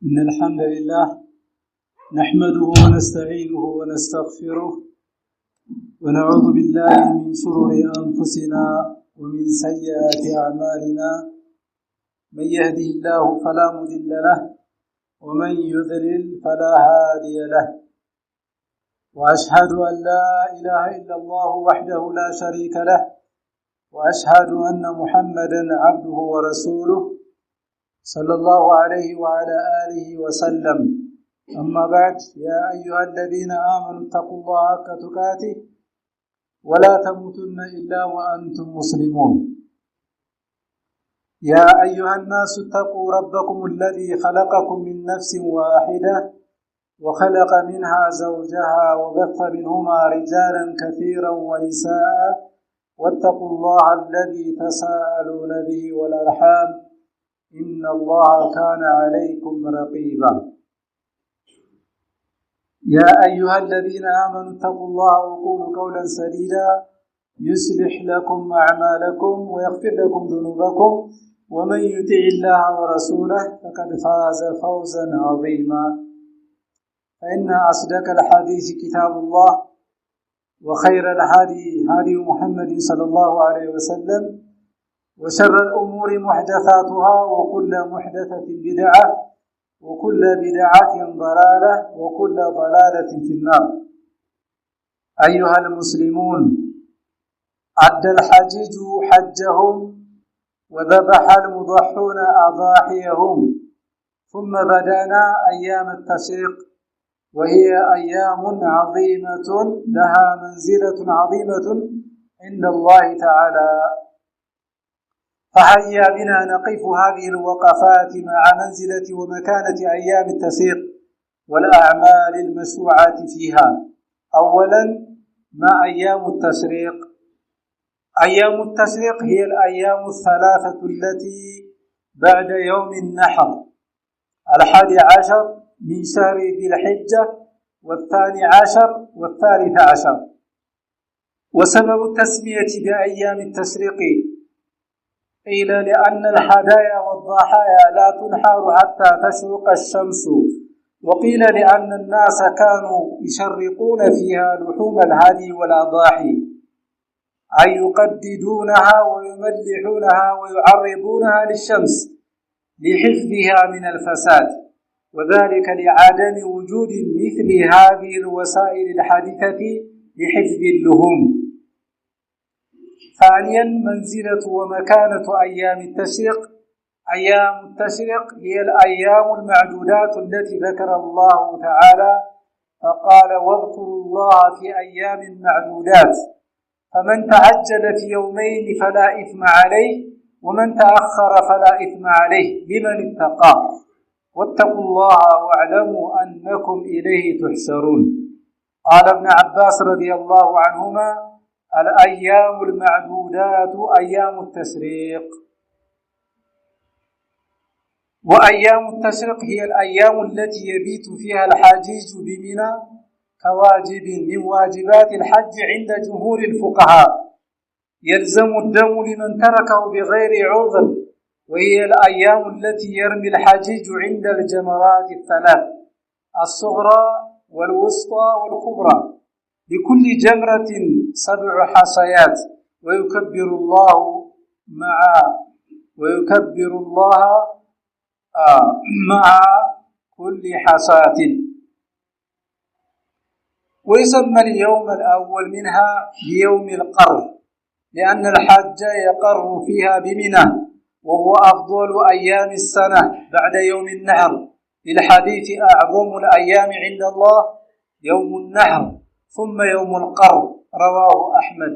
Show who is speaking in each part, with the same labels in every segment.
Speaker 1: إن الحمد لله نحمده ونستعينه ونستغفره ونعوذ بالله من شرور أنفسنا ومن سيئات أعمالنا من يهده الله فلا مضل له ومن يضلل فلا هادي له وأشهد أن لا إله إلا الله وحده لا شريك له وأشهد أن محمدا عبده ورسوله صلى الله عليه وعلى آله وسلم. أما بعد، يا أيها الذين آمنوا اتقوا الله حق تقاته ولا تموتن إلا وأنتم مسلمون. يا أيها الناس اتقوا ربكم الذي خلقكم من نفس واحدة وخلق منها زوجها وبث منهما رجالا كثيرا ونساء واتقوا الله الذي تساءلون به والأرحام إن الله كان عليكم رقيبا. يا أيها الذين آمنوا اتقوا الله وقولوا قولا سديدا يصلح لكم أعمالكم ويغفر لكم ذنوبكم ومن يطع الله ورسوله فقد فاز فوزا عظيما. فإن أصدق الحديث كتاب الله وخير الهدي هدي محمد صلى الله عليه وسلم وشر الأمور محدثاتها وكل محدثة بدعة وكل بدعة ضلالة وكل ضلالة في النار. أيها المسلمون، أدى الحجيج حجهم وذبح المضحون أضاحيهم، ثم بدأنا أيام التشريق وهي أيام عظيمة لها منزلة عظيمة عند الله تعالى. فهيا بنا نقف هذه الوقفات مع منزلة ومكانة أيام التشريق والأعمال المشروعة فيها. أولا، ما أيام التشريق؟ أيام التشريق هي الأيام الثلاثة التي بعد يوم النحر 11 من شهر ذي الحجة و12 و13. وسبب التسمية بأيام التشريق قيل لأن الهدايا والضحايا لا تنحر حتى تشرق الشمس، وقيل لأن الناس كانوا يشرقون فيها لحوم الهدي والأضاحي، أي يقددونها ويملحونها ويعرضونها للشمس لحفظها من الفساد، وذلك لعدم وجود مثل هذه الوسائل الحديثة لحفظ اللحوم. ثانيا، منزلة ومكانة أيام التشريق. أيام التشريق هي الأيام المعدودات التي ذكر الله تعالى فقال واذكروا الله في أيام معدودات، فمن تعجل في يومين فلا إثم عليه ومن تأخر فلا إثم عليه لمن اتقى واتقوا الله واعلموا أنكم إليه تحشرون. قال ابن عباس رضي الله عنهما: الأيام المعدودات أيام التشريق. وأيام التشريق هي الأيام التي يبيت فيها الحاجيج بمنى كواجب من واجبات الحج عند جمهور الفقهاء، يلزم الدم لمن تركه بغير عذر، وهي الأيام التي يرمي الحاجيج عند الجمرات الثلاث الصغرى والوسطى والكبرى، لكل جمرة 7 حصيات، ويكبر الله مع كل حصاة. ويسمى اليوم الأول منها بيوم القر، لأن الحج يقر فيها بمنى، وهو أفضل أيام السنة بعد يوم النحر، للحديث أعظم الأيام عند الله يوم النحر ثم يوم القر، رواه أحمد.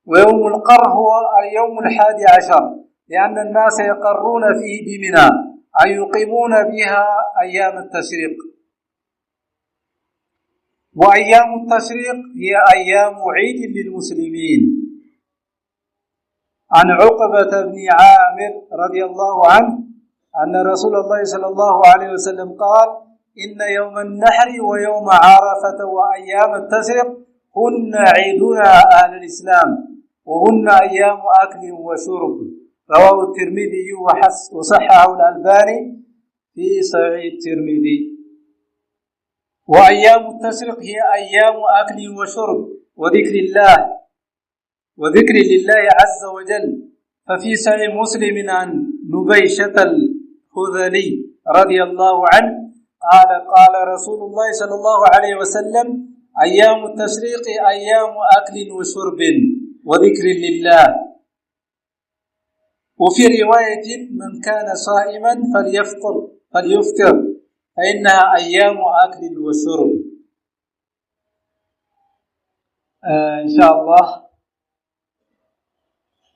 Speaker 1: ويوم القر هو اليوم 11 لأن الناس يقرون فيه بمنى، أي يقيمون بها أيام التشريق. وأيام التشريق هي أيام عيد للمسلمين. عن عقبة بن عامر رضي الله عنه أن رسول الله صلى الله عليه وسلم قال: إن يوم النحر ويوم عرفة وأيام التشريق هن عيدنا أهل الإسلام، وهن أيام أكل وشرب. رواه الترمذي وصححه الألباني في صحيح الترمذي. وأيام التشريق هي أيام أكل وشرب وذكر لله عز وجل. ففي صحيح مسلم عن نبيشة الخذلي رضي الله عنه قال رسول الله صلى الله عليه وسلم: أيام التشريق أيام أكل وشرب وذكر لله. وفي رواية: من كان صائما فليفطر فإنها أيام أكل وشرب. إن شاء الله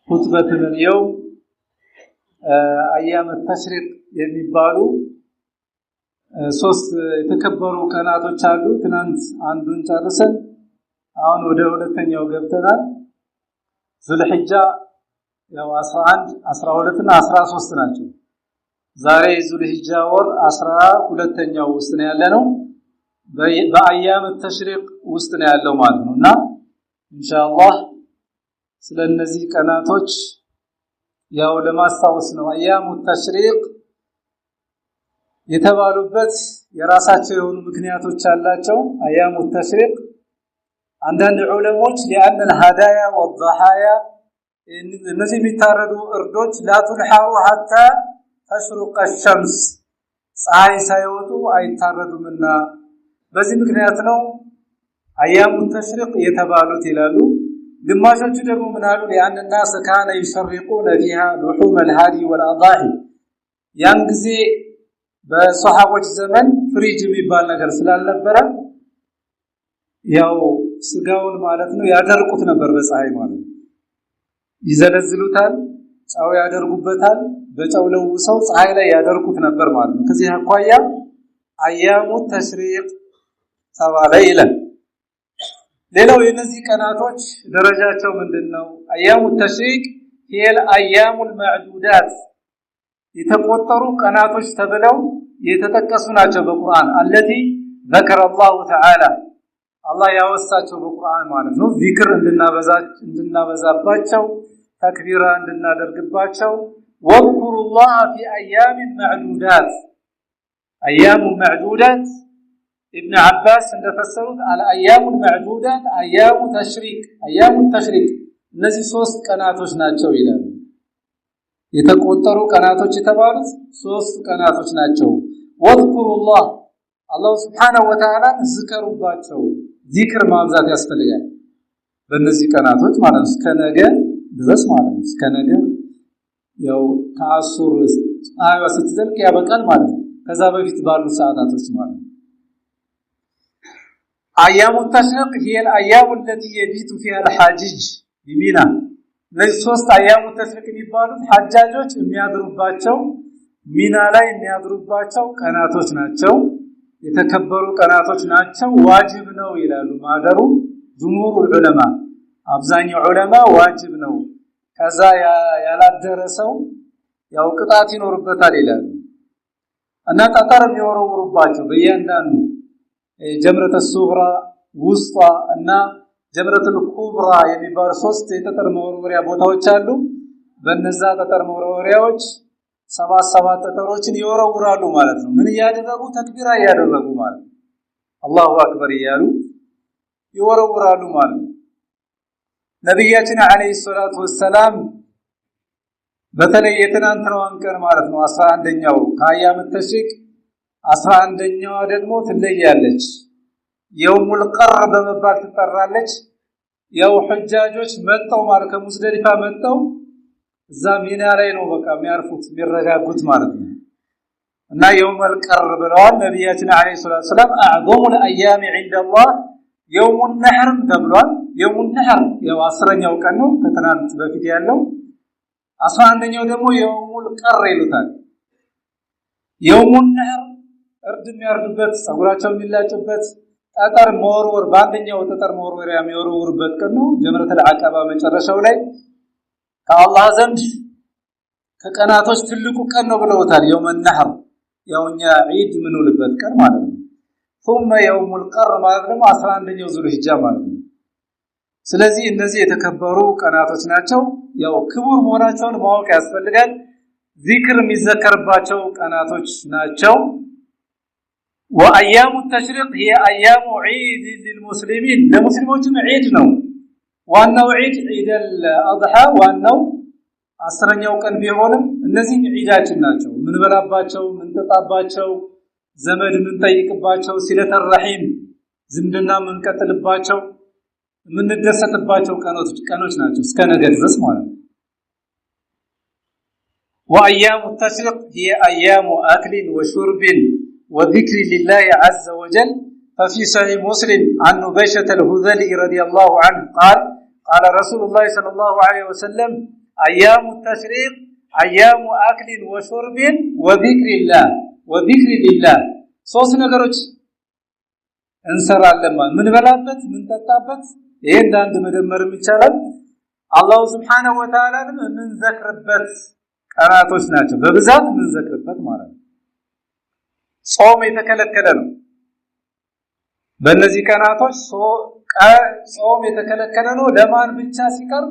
Speaker 1: خطبتنا اليوم أيام التشريق የሚባሉ ሶስት የተከበሩ ቀናቶች አሉ። ትናንት አንዱን ጨርሰን አሁን ወደ ሁለተኛው ገብተናል። ዙልሂጃ ያው 11 12 እና 13 ናቸው። ዛሬ ዙልሂጃ ወር 12ኛው ውስጥ ነው ያለነው። በአያም ተሽሪቅ ውስጥ ነው ያለው ማለት ነውና ኢንሻአላህ ስለነዚህ ቀናቶች ያው ለማስታወስ ነው። አያሙ ተሽሪቅ የተባሉበት የራሳቸው የሆኑ ምክንያቶች አላቸው። አያሙ ተሽሪቅ አንዳንድ ዑለሞች لأن الهدايا والضحايا እነዚህ የሚታረዱ እርዶች لا تنحر حتى تشرق الشمس ፀሐይ ሳይወጡ አይታረዱምና በዚህ ምክንያት ነው አያሙ ተሽሪቅ የተባሉት ይላሉ። ግማሾቹ ደግሞ ምን አሉ? لأن الناس كانوا يشرقون فيها لحوم الهادي والأضاحي ያን ጊዜ በሷሃቦች ዘመን ፍሪጅ የሚባል ነገር ስላልነበረ ያው ስጋውን ማለት ነው ያደርቁት ነበር በፀሐይ ማለት ነው። ይዘለዝሉታል፣ ጫው ያደርጉበታል፣ በጫው ለውሰው ፀሐይ ላይ ያደርቁት ነበር ማለት ነው። ከዚህ አኳያ አያሙ ተሽሪቅ ተባለ ይላል። ሌላው የነዚህ ቀናቶች ደረጃቸው ምንድነው? አያሙ ተሽሪቅ هي الايام المعدودات የተቆጠሩ ቀናቶች ተብለው የተጠቀሱ ናቸው በቁርአን التي ذكر الله تعالى الله ያወሳቸው በቁርአን ማለት ነው። ዚክር እንድናበዛባቸው ተክቢራ እንድናደርግባቸው واذكروا الله في ايام معدودات ايام معدودات ابن عباس እንደፈሰሩት الايام المعدودات ايام التشريق እነዚህ ሶስት ቀናቶች ናቸው ይላሉ። የተቆጠሩ ቀናቶች የተባሉት ሶስት ቀናቶች ናቸው። واذكروا الله الله سبحانه وتعالى ዝከሩባቸው ዚክር ማብዛት ያስፈልጋል በእነዚህ ቀናቶች ማለት ነው። እስከ ነገ ድረስ ማለት ነው። እስከ ነገ ያው ከአሱር ፀሐይዋ ስትዘልቅ ያበቃል ማለት ነው። ከዛ በፊት ባሉ ሰዓታቶች ማለት ነው። አያሙ ተሽሪቅ هي الايام التي يبيت فيها الحاجج بمنى እነዚህ ሶስት አያሙ ተሽሪቅ የሚባሉት ሐጃጆች የሚያድሩባቸው ሚና ላይ የሚያድሩባቸው ቀናቶች ናቸው። የተከበሩ ቀናቶች ናቸው። ዋጅብ ነው ይላሉ ማደሩ ጅምሁር ዑለማ። አብዛኛው ዑለማ ዋጅብ ነው፣ ከዛ ያላደረሰው ያው ቅጣት ይኖርበታል ይላሉ። እና ጠጠር የሚወረውሩባቸው በእያንዳንዱ ጀምረተ ሱግራ ውስጧ እና ጀምረቱል ኩብራ የሚባሉ ሶስት የጠጠር መወርወሪያ ቦታዎች አሉ። በእነዛ ጠጠር መወርወሪያዎች ሰባት ጠጠሮችን ይወረውራሉ ማለት ነው። ምን ያደረጉ? ተክቢራ ያደረጉ ማለት ነው። አላሁ አክበር ይያሉ ይወረውራሉ ማለት ነው። ነብያችን አለይሂ ሰላቱ ወሰለም በተለይ የትናንትናውን ቀን ማለት ነው 11ኛው ከአያም ተሽሪቅ 11ኛዋ ደግሞ ትለያለች። የውሙል ቀር በመባል ትጠራለች። ያው ሐጃጆች መጣው ማለት ከሙዝደሊፋ መጣው እዛ ሚና ላይ ነው በቃ የሚያርፉት የሚረጋጉት ማለት ነው። እና የውሙል ቀር ብለዋል ነብያችን አለይሂ ሰላቱ ወሰለም አዕظሙ الأيام عند الله يوم النحر ተብሏል። የውሙል ነህር ያው 10ኛው ቀን ነው ከትናንት በፊት ያለው። 11ኛው ደግሞ የውሙል ቀር ይሉታል። የውሙል ነህር እርድ የሚያርዱበት ጸጉራቸው የሚላጩበት ጠጠር መወርወር በአንደኛው ጠጠር መወርወሪያ የሚወርወሩበት ቀን ነው። ጀምረቱል አቀባ መጨረሻው ላይ ከአላህ ዘንድ ከቀናቶች ትልቁ ቀን ነው ብለውታል። የውሙል ነህር ያውኛ ዒድ ምንውልበት ቀን ማለት ነው። ثم يوم القر ማለት ደግሞ 11ኛው ዙልሂጃ ማለት ነው። ስለዚህ እነዚህ የተከበሩ ቀናቶች ናቸው። ያው ክቡር መሆናቸውን ማወቅ ያስፈልጋል። ዚክር የሚዘከርባቸው ቀናቶች ናቸው وأيام التشريق هي أيام عيد للمسلمين للمسلمين عيد ነው ዋናው عيد عيد الأضحى ዋናው አስረኛው ቀን ቢሆንም እነዚህ ዒዳችን ናቸው ምን በላባቸው ምን ተጣባቸው ዘመድ ምን ጠይቅባቸው ሲለተ ረሂም ዝምድና ምን ቀጥልባቸው ምን ደሰትባቸው ቀኖች ናቸው እስከ ነገ ድረስ ማለት ነው وأيام التشريق هي أيام أكل وشرب وذكر لله عز وجل ففي صحيح مسلم عن نبيشة الهذلي رضي الله عنه قال رسول الله صلى الله عليه وسلم أيام التشريق أيام أكل وشرب وذكر لله ሶስት ነገሮች እንሰራለን ምን በላበት ምን ተጣበት ይሄን አንድ መደመርም ይቻላል አላህ Subhanahu Wa Ta'ala ምን ዘክርበት ቀናቶች ናቸው በብዛት ምን ዘክርበት ማለት ነው ጾም የተከለከለ ነው በእነዚህ ቀናቶች ጾም የተከለከለ ነው ለማን ብቻ ሲቀር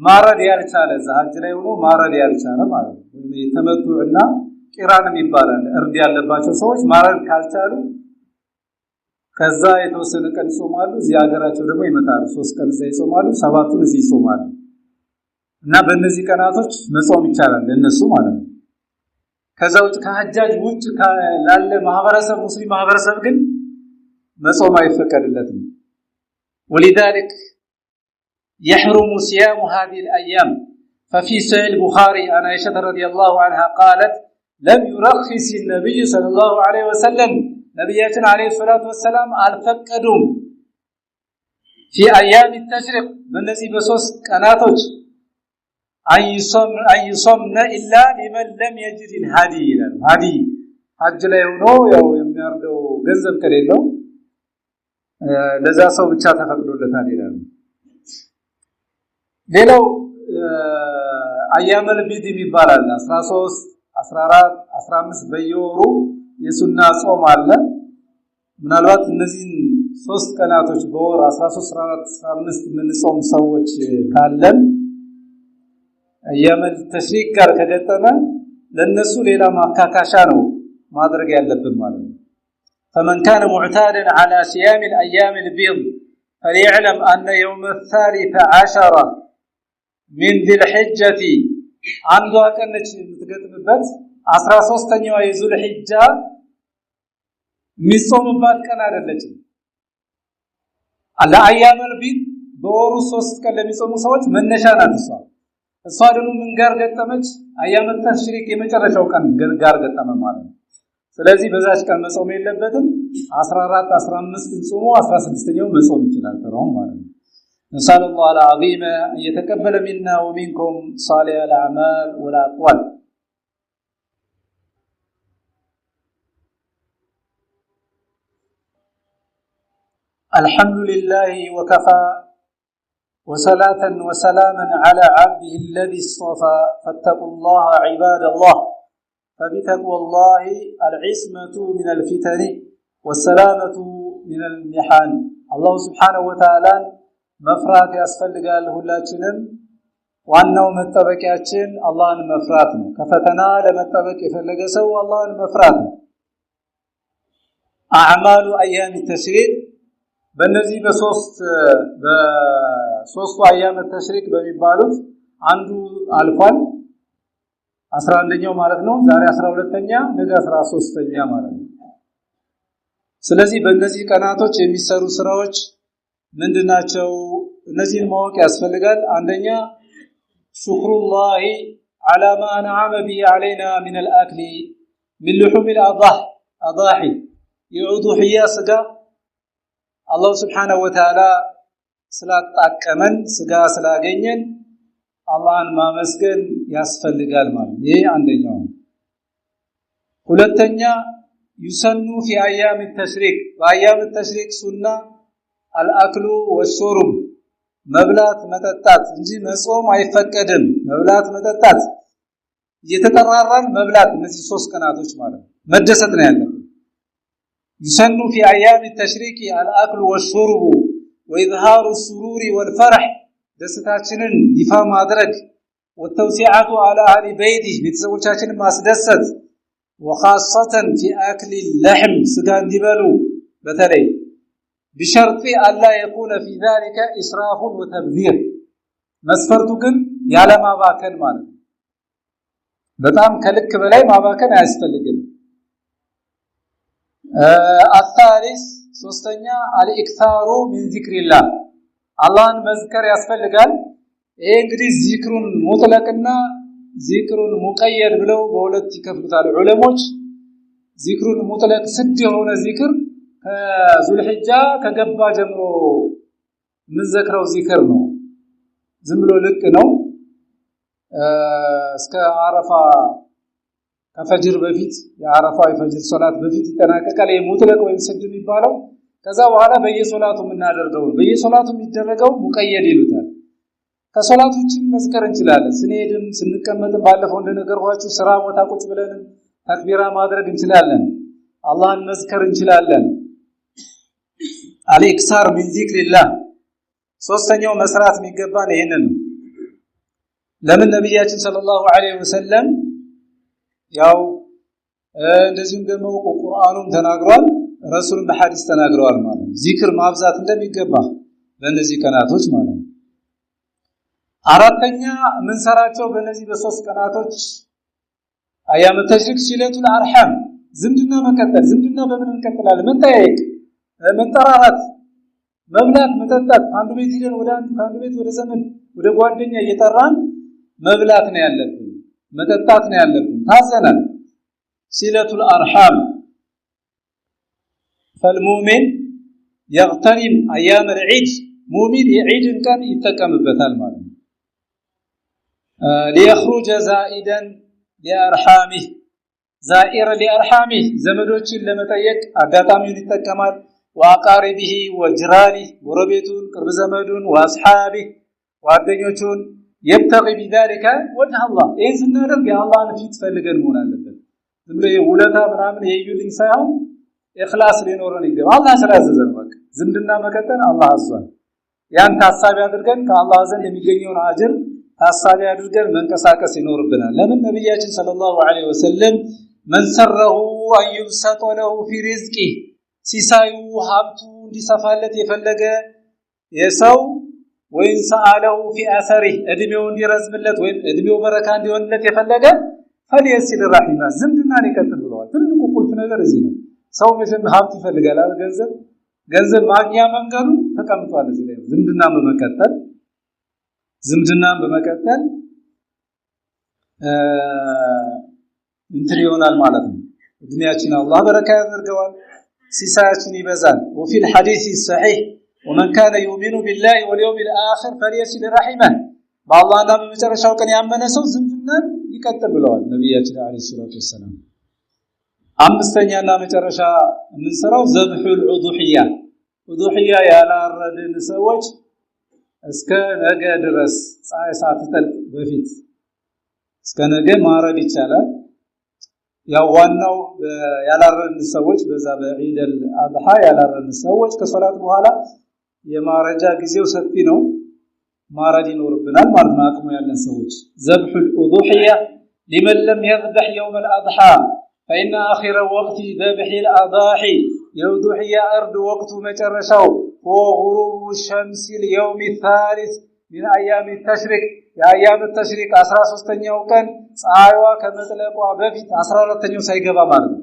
Speaker 1: ማረድ ያልቻለ ዛጅ ላይ ሆኖ ማረድ ያልቻለ ማለት ነው የተመቱና ቂራንም ይባላል እርድ ያለባቸው ሰዎች ማረድ ካልቻሉ ከዛ የተወሰነ ቀን ጾማሉ እዚህ ሀገራቸው ደግሞ ይመጣሉ 3 ቀን እዚህ ጾማሉ 7ቱን እዚህ ጾማሉ እና በእነዚህ ቀናቶች መጾም ይቻላል ለነሱ ማለት ነው ከዛው ከሐጃጅ ውጭ ላለ ማህበረሰብ ሙስሊም ማህበረሰብ ግን መጾም አይፈቀድለትም ولذلك يحرم صيام هذه الأيام ففي صحيح البخاري عن عائشة رضي الله عنها قالت لم يرخص النبي صلى الله عليه وسلم نبياتنا عليه الصلاة والسلام الفقدهم في أيام التشريق بالنسبة بسوس كاناتوج أن يصمن إلا لمن لم يجد الهدي الهدي حج لا يونو ያው የሚያርደው ገንዘብ ከሌለው ለዛ ሰው ብቻ ተፈቅዶለታል ይላል ሌላው አያመል ቢድ ይባላል 13 14 15 በየወሩ የሱና ጾም አለ ምናልባት እነዚህ 3 ቀናቶች በወር 13 14 15 ምን ጾም ሰዎች ካለን አያመል ተሽሪክ ጋር ከገጠመ ለነሱ ሌላ ማካካሻ ነው ማድረግ ያለብን ማለት ነው فمن كان معتادا على صيام الايام البيض فليعلم ان يوم الثالث عشر من ذي الحجه አንዷ ቀንች የምትገጥምበት 13ኛው የዙል ሒጃ ሚጾምባት ቀን አይደለችም አላ አያመል ቢድ በወሩ 3 ቀን ለሚጾሙ ሰዎች መነሻ ናት እሷ ደግሞ ምን ጋር ገጠመች አያመል ተሽሪክ የመጨረሻው ቀን ጋር ገጠመ ማለት ነው ስለዚህ በዛች ቀን መጾም የለበትም 14 15 ጾሙ 16ኛው መጾም ይችላል ተራው ማለት ነው نسأل الله العظيم أن يتقبل منا ومنكم صالح الأعمال والأقوال الحمد لله وكفى وصلاة وسلاما على عبده الذي اصطفى فاتقوا الله عباد الله فبتقوى الله العصمة من الفتن والسلامة من المحن الله سبحانه وتعالى መፍራት ያስፈልጋል ሁላችንም ዋናው መጠበቂያችን አላህን መፍራት ነው ከፈተና ለመጠበቅ የፈለገ ሰው አላህን መፍራት ነው አዕማሉ አያም ተሽሪቅ በእነዚህ በሶስቱ አያም ተሽሪቅ በሚባሉት አንዱ አልፏል 11ኛው ማለት ነው ዛሬ 12ኛ ነገ 13ኛ ማለት ነው ስለዚህ በእነዚህ ቀናቶች የሚሰሩ ስራዎች ምንድናቸው እነዚህን ማወቅ ያስፈልጋል አንደኛ ሹክሩላሂ على ما انعم به علينا من الاكل من لحوم الاضاحي يعضحيا ስጋ አላህ Subhanahu Wa Ta'ala ስላጣቀመን ስጋ ስላገኘን አላህን ማመስገን ያስፈልጋል ማለት ይሄ አንደኛው ሁለተኛ ይሰኑ في ايام التشريق በአያም التشريق ሱና አልአክሉ ወሹሩብ መብላት መጠጣት እንጂ መጾም አይፈቀድም መብላት መጠጣት እየተጠራራን መብላት እነዚህ 3 ቀናቶች ማለት መደሰት ነው ያለው ይሰኑ في ايام التشريق الاكل والشرب واظهار السرور والفرح ደስታችንን ይፋ ማድረግ والتوسعة على أهل بيته بتزوجاتين ማስደሰት وخاصة في أكل اللحم سجان دبلو بتلي بشرط ألا يكون في ذلك إسراف وتبذير መስፈርቱ ግን ያለ ማባከን ማለት በጣም ከልክ በላይ ማባከን አያስፈልግም الثالث ሶስተኛ الإكثار من ذكر الله አላህን መዝከር ያስፈልጋል ይሄ እንግዲህ ዚክሩን ሙጥለቅና ዚክሩን ሙቀየድ ብለው በሁለት ይከፍሉታል ዑለሞች ዚክሩን ሙጥለቅ ስድ የሆነ ዚክር ከዙልሂጃ ከገባ ጀምሮ ምን ዘክረው ዚክር ነው ዝም ብሎ ልክ ነው እስከ አረፋ ከፈጅር በፊት የአረፋ የፈጅር ሶላት በፊት ይተናቀቃል የሙጥለቅ ወይም ስድ የሚባለው ከዛ በኋላ በየሶላቱ ምናደርገው በየሶላቱ የሚደረገው ሙቀየድ ይሉታል ከሶላት ውጪ መዝከር እንችላለን ስንሄድም ስንቀመጥም ባለፈው እንደነገርኳችሁ ስራ ቦታ ቁጭ ብለን ተክቢራ ማድረግ እንችላለን አላህን መዝከር እንችላለን አልኢክሳር من ذكر الله ሶስተኛው መስራት የሚገባን ይሄንን ነው ለምን ነብያችን ሰለላሁ ዐለይሂ ወሰለም ያው እንደዚህም ደግሞ ቁርአኑም ተናግሯል ረሱልም በሐዲስ ተናግረዋል ማለት ነው ዚክር ማብዛት እንደሚገባ በእነዚህ ቀናቶች ማለት ነው አራተኛ ምን ሰራቸው በእነዚህ በሶስት ቀናቶች አያም ተሽሪክ ሲለቱል አርሃም ዝምድና መከተል ዝምድና በምን እንከተላለን መጠያየቅ መጠራራት መብላት መጠጣት አንዱ ቤት ሄደን ወደ አንዱ ቤት ወደ ዘመን ወደ ጓደኛ እየጠራን መብላት ነው ያለብን መጠጣት ነው ያለብን ታዘናል ሲለቱል አርሃም فالمؤمن يغتنم ايام العيد مؤمن يعيد كان يتقمبታል ማለት ነው ليخرج زائدا لارحامه زائر لارحامه ዘመዶችን ለመጠየቅ አጋጣሚውን ይተከማል واقاربه وجيرانه ጎረቤቱን ቅርብ ዘመዱን واصحابه ጓደኞቹን يبتغي بذلك وجه الله ይህን ስናደርግ የአላህን ፊት ፈልገን መሆን አለበት ዝም ብሎ ውለታ ምናምን የዩልኝ ሳይሆን ኢኽላስ ሊኖረን ይገባል አላህ ስላዘዘን በቃ ዝምድና መከተል አላህ አዟል ያን ታሳቢ አድርገን ከአላህ ዘንድ የሚገኘውን አጅር ታሳቢ አድርገን መንቀሳቀስ ይኖርብናል ለምን ነብያችን ሰለላሁ ዐለይሂ ወሰለም من سره أن يبسط له في رزقه ሲሳዩ ሀብቱ እንዲሰፋለት የፈለገ የሰው ወይን ሰአለው في اثره እድሜው እንዲረዝምለት ወይ እድሜው በረካ እንዲሆንለት የፈለገ ፈሊየሲል ረሂማ ዝምድናን ይቀጥል ብለዋል ትልቁ ቁልፍ ነገር እዚህ ነው ሰው መቼም ሀብት ይፈልጋል ገንዘብ ማግኛ መንገዱ ተቀምጧል እዚህ ላይ ዝምድናን በመቀጠል እንትን ይሆናል ማለት ነው እድሜያችን አላህ በረካ ያደርገዋል ሲሳያችን ይበዛል وفي الحديث الصحيح ومن كان يؤمن بالله واليوم الآخر فليصل رحمه በአላህና በመጨረሻው ቀን ያመነ ሰው ዝምድናን ይቀጥል ብለዋል ነብያችን አለይሂ ሰላቱ ወሰለም አምስተኛና መጨረሻ እንሰራው ዘብሁል ኡዱሂያ ያላረድን ሰዎች እስከ ነገ ድረስ ፀሐይ ሳትጠልቅ በፊት እስከ ነገ ማረድ ይቻላል ያው ዋናው ያላረድን ሰዎች በዛ በዒደል አድሃ ያላረድን ሰዎች ከሶላት በኋላ የማረጃ ጊዜው ሰፊ ነው ማረድ ይኖርብናል ማለት ነው አቅሙ ያለን ሰዎች ዘብሁል ኡዱሂያ لمن لم يذبح يوم الأضحى فإن آخر وقت ذبح الأضاحي يوضحي أرض وقت مجرشو وغروب الشمس اليوم الثالث من أيام التشريق يا أيام التشريق 13ኛው ቀን ፀሐይዋ ከመጥለቋ በፊት 14ኛው ሳይገባ ማለት ነው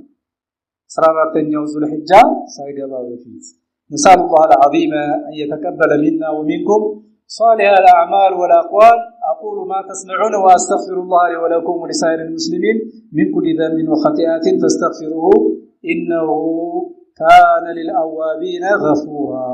Speaker 1: 14ኛው ዙልሂጃ ሳይገባ በፊት نسأل الله العظيم أن يتقبل منا ومنكم صالح الأعمال والأقوال أقول ما تسمعون وأستغفر الله لي ولكم ولسائر المسلمين من كل ذنب وخطيئة فاستغفروه إنه كان للأوابين غفورا